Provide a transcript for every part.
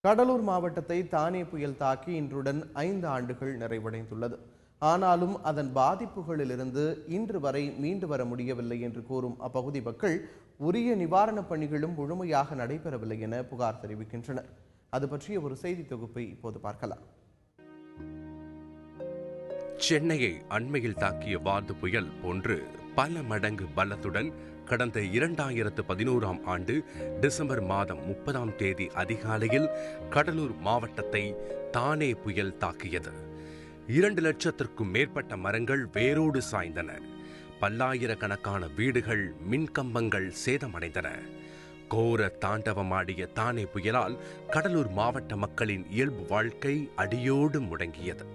கடலூர் மாவட்டத்தை தானே புயல் தாக்கி இன்றுடன் 5 ஆண்டுகள் நிறைவடைந்துள்ளது. ஆனாலும் அதன் பாதிப்புகளிலிருந்து இன்று வரை மீண்டு வர முடியவில்லை என்று கூறும் அப்பகுதி மக்கள் உரிய நிவாரணப் பணிகளும் முழுமையாக நடைபெறவில்லை என புகார் தெரிவிக்கின்றனர். அது பற்றிய ஒரு செய்தி தொகுப்பை இப்போது பார்க்கலாம். சென்னையை அண்மையில் தாக்கிய வார்து புயல் போன்று பல மடங்கு பலத்துடன் கடந்த 2011ஆம் ஆண்டு டிசம்பர் மாதம் 30ஆம் தேதி அதிகாலையில் கடலூர் மாவட்டத்தை தானே புயல் தாக்கியது. 2 லட்சத்திற்கும் மேற்பட்ட மரங்கள் வேரோடு சாய்ந்தன. பல்லாயிரக்கணக்கான வீடுகள், மின்கம்பங்கள் சேதமடைந்தன. கோர தாண்டவமாடிய தானே புயலால் கடலூர் மாவட்ட மக்களின் இயல்பு வாழ்க்கை அடியோடு முடங்கியது.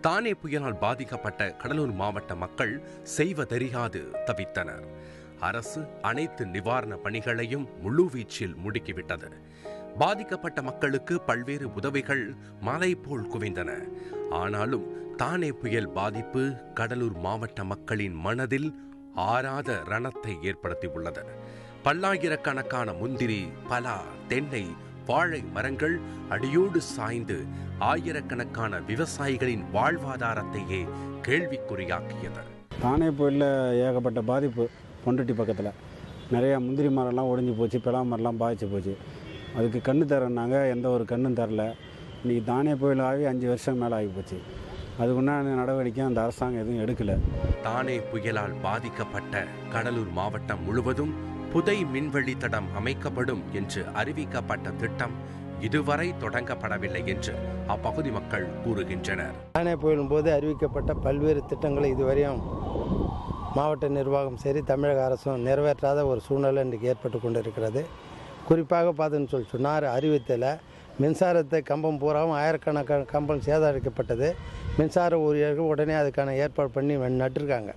தானே புயலால் பாதிக்கப்பட்ட கடலூர் மாவட்ட மக்கள் செய்வதறியாது தவித்தனர். அரசு அனைத்து நிவாரண பணிகளையும் முழுவீச்சில் முடுக்கிவிட்டது. பாதிக்கப்பட்ட மக்களுக்கு பல்வேறு உதவிகள் மலை போல் குவிந்தன. ஆனாலும் தானே புயல் பாதிப்பு கடலூர் மாவட்ட மக்களின் மனதில் ஆறாத ரணத்தை ஏற்படுத்தியுள்ளது. பல்லாயிரக்கணக்கான முந்திரி, பலா, தென்னை, வாழை மரங்கள் அடியோடு சாய்ந்து ஆயிரக்கணக்கான விவசாயிகளின் வாழ்வாதாரத்தையே கேள்விக்குறியாக்கியது. தானே புயலில் ஏகப்பட்ட பாதிப்பு. பொண்டுட்டி பக்கத்தில் நிறையா முந்திரி மரம்லாம் ஒடிஞ்சு போச்சு, பிளா மரம்லாம் பாதிச்சு போச்சு. அதுக்கு கண்ணு தரேன்னாங்க, எந்த ஒரு கண்ணும் தரல. இன்றைக்கி தானே புயல் ஆகி 5 வருஷம் மேலே ஆகி போச்சு. அதுக்குண்டான நடவடிக்கை அந்த அரசாங்கம் எதுவும் எடுக்கலை. தானே புயலால் பாதிக்கப்பட்ட கடலூர் மாவட்டம் முழுவதும் புதை மின்வழி தடம் அமைக்கப்படும் என்று அறிவிக்கப்பட்ட திட்டம் இதுவரை தொடங்கப்படவில்லை என்று அப்பகுதி மக்கள் கூறுகின்றனர். தானே புயலின் போது அறிவிக்கப்பட்ட பல்வேறு திட்டங்களை இதுவரையும் மாவட்ட நிர்வாகம் சரி, தமிழக அரசும் நிறைவேற்றாத ஒரு சூழ்நிலை இன்றைக்கு ஏற்பட்டு கொண்டிருக்கிறது. குறிப்பாக பார்த்துன்னு சொன்னார், அறிவித்தல மின்சாரத்தை கம்பம் பூராவும் ஆயிரக்கணக்கான கம்பம் சேதரிக்கப்பட்டது. மின்சார ஊழியர்கள் உடனே அதுக்கான ஏற்பாடு பண்ணி நட்டுருக்காங்க.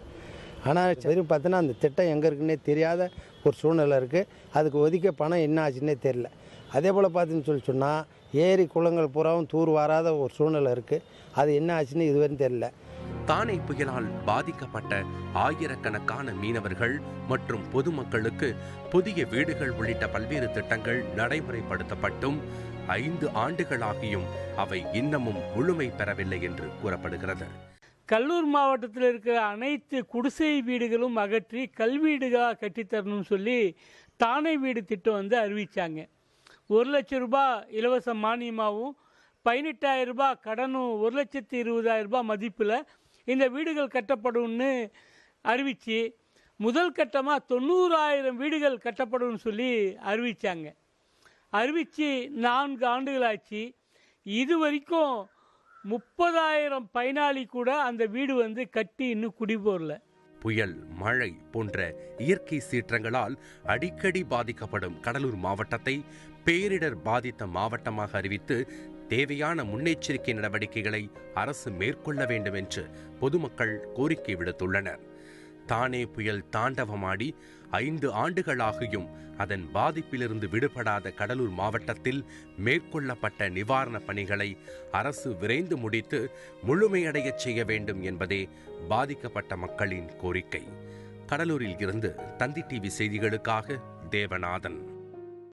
ஆனால் வெறும் பார்த்தீங்கன்னா அந்த திட்டம் எங்கே இருக்குன்னே தெரியாத ஒரு சூழ்நிலை இருக்குது. அதுக்கு ஒதுக்க பணம் என்ன ஆச்சுன்னே தெரியல. அதே போல் பார்த்துன்னு சொன்னால் ஏரி குளங்கள் பூராவும் தூர் வராத ஒரு சூழ்நிலை இருக்குது. அது என்ன ஆச்சுன்னு இதுவரையும் தெரியல. தானே புயலால் பாதிக்கப்பட்ட ஆயிரக்கணக்கான மீனவர்கள் மற்றும் பொதுமக்களுக்கு புதிய வீடுகள் உள்ளிட்ட பல்வேறு திட்டங்கள் நடைமுறைப்படுத்தப்பட்டும் 5 ஆண்டுகளாகியும் அவை இன்னமும் முழுமை பெறவில்லை என்று கூறப்படுகிறது. கடலூர் மாவட்டத்தில் இருக்கிற அனைத்து குடிசை வீடுகளும் அகற்றி கல்வீடுகளாக கட்டித்தரணும்னு சொல்லி தானே வீடு திட்டம் அறிவித்தாங்க. 1 லட்சம் ரூபாய் இலவச மானியமாகவும் 18,000 ரூபாய் கடனும் 1,20,000 ரூபாய் மதிப்பில் இந்த வீடுகள் கட்டப்படும்னு அறிவித்து முதல் கட்டமாக 90,000 வீடுகள் கட்டப்படும்னு சொல்லி அறிவித்தாங்க. அறிவித்து 4 ஆண்டுகளாச்சு. இது வரைக்கும் 30,000 பயனாளி கூட அந்த வீடு கட்டி இன்னும் குடிபோரல. புயல், மழை போன்ற இயற்கை சீற்றங்களால் அடிக்கடி பாதிக்கப்படும் கடலூர் மாவட்டத்தை பேரிடர் பாதித்த மாவட்டமாக அறிவித்து தேவையான முன்னெச்சரிக்கை நடவடிக்கைகளை அரசு மேற்கொள்ள வேண்டும் என்று பொதுமக்கள் கோரிக்கை விடுத்துள்ளனர். தானே புயல் தாண்டவமாடி 5 ஆண்டுகளாகியும் அதன் பாதிப்பிலிருந்து விடுபடாத கடலூர் மாவட்டத்தில் மேற்கொள்ளப்பட்ட நிவாரணப் பணிகளை அரசு விரைந்து முடித்து முழுமையடையச் செய்ய வேண்டும் என்பதே பாதிக்கப்பட்ட மக்களின் கோரிக்கை. கடலூரில் இருந்து தந்தி டிவி செய்திகளுக்காக தேவநாதன்.